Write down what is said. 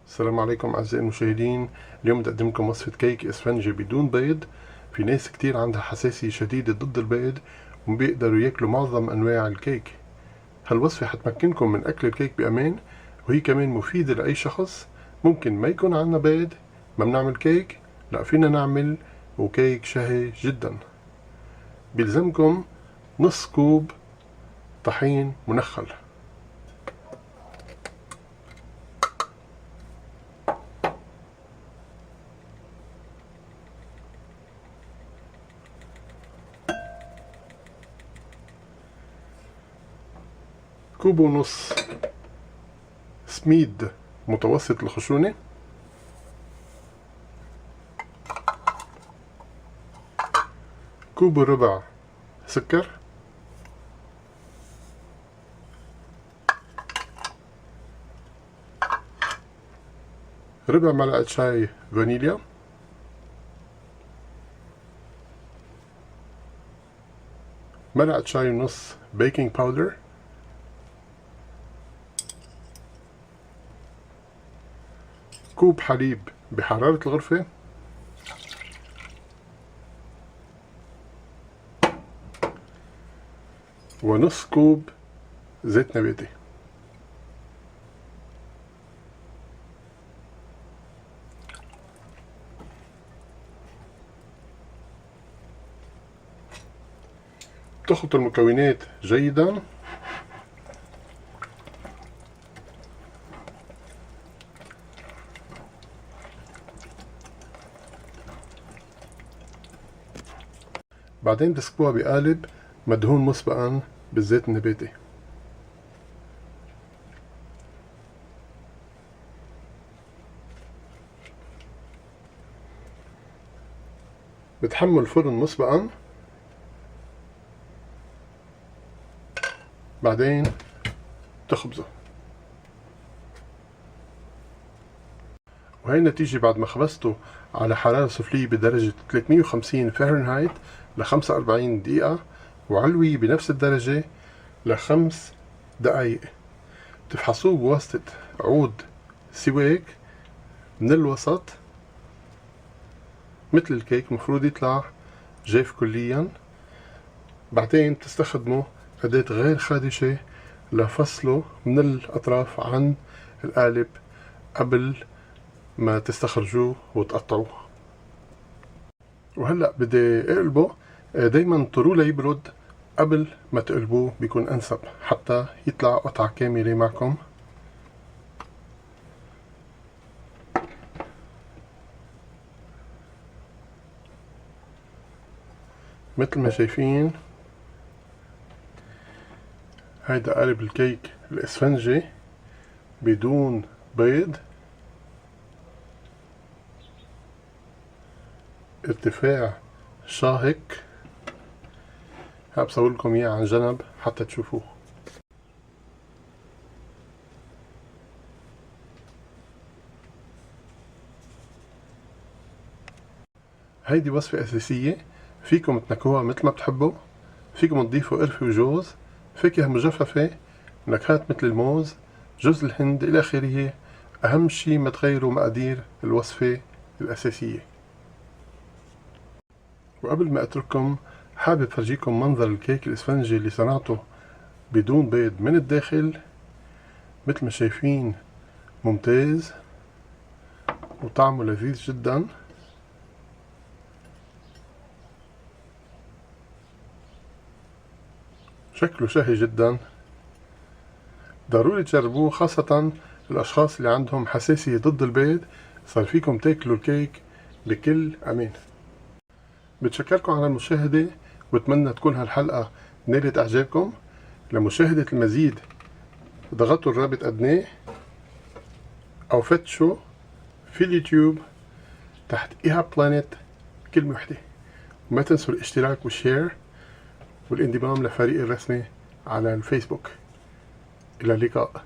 السلام عليكم أعزائي المشاهدين. اليوم بدي أقدم لكم وصفة كيك إسفنجي بدون بيض. في ناس كتير عندها حساسية شديدة ضد البيض وبيقدروا ياكلوا معظم أنواع الكيك. هالوصفة حتمكنكم من أكل الكيك بأمان، وهي كمان مفيدة لأي شخص. ممكن ما يكون عنا بيض ما بنعمل كيك، لا فينا نعمل وكيك شهي جدا. بيلزمكم نص كوب طحين منخل، كوب ونص سميد متوسط الخشونة، كوب وربع سكر، ربع معلقة شاي فانيليا، ملعقة شاي ونص بيكنج باودر، كوب حليب بحرارة الغرفة، ونص كوب زيت نباتي. تخلط المكونات جيدا، بعدين تسكبوها بقالب مدهون مسبقا بالزيت النباتي. بتحمل الفرن مسبقا، بعدين تخبزه. وهي النتيجة بعد ما خبزته على حرارة سفلية بدرجة 350 فahrenheit ل 45 دقيقة، وعلوي بنفس الدرجة ل5 دقايق. تفحصوه بواسطة عود سواك من الوسط مثل الكيك، مفروض يطلع جاف كليا. بعدين تستخدموا أداة غير خادشة لفصله من الأطراف عن القالب قبل ما تستخرجوه وتقطعوه. وهلأ بدي اقلبه، دايما طروه ليبرد قبل ما تقلبوه، بيكون أنسب حتى يطلع قطعة كاملة معكم. مثل ما شايفين هيدا قالب الكيك الاسفنجي بدون بيض، ارتفاع شاهق. بصور لكم اياه عن جنب حتى تشوفوه. هيدي وصفة أساسية، فيكم تنكهوها مثل ما بتحبوا، فيكم تضيفوا قرفة وجوز، فاكهة مجففة، نكهات مثل الموز، جوز الهند إلى آخره. أهم شي ما تغيروا مقادير الوصفة الأساسية. وقبل ما أترككم، حابب فرجيكم منظر الكيك الإسفنجي اللي صنعته بدون بيض من الداخل. مثل ما شايفين ممتاز وطعمه لذيذ جدا. شكله شهي جدا، ضروري تجربوه، خاصة الأشخاص اللي عندهم حساسية ضد البيض. صار فيكم تاكلوا الكيك بكل أمان. بتشكركم على المشاهدة، واتمنى تكون هالحلقة نالت إعجابكم. لمشاهدة المزيد ضغطوا الرابط أدناه أو فتشوا في اليوتيوب تحت إيهاب بلانيت كلمة وحدة. وما تنسوا الاشتراك والشير والانضمام لفريق الرسمي على الفيسبوك. إلى اللقاء.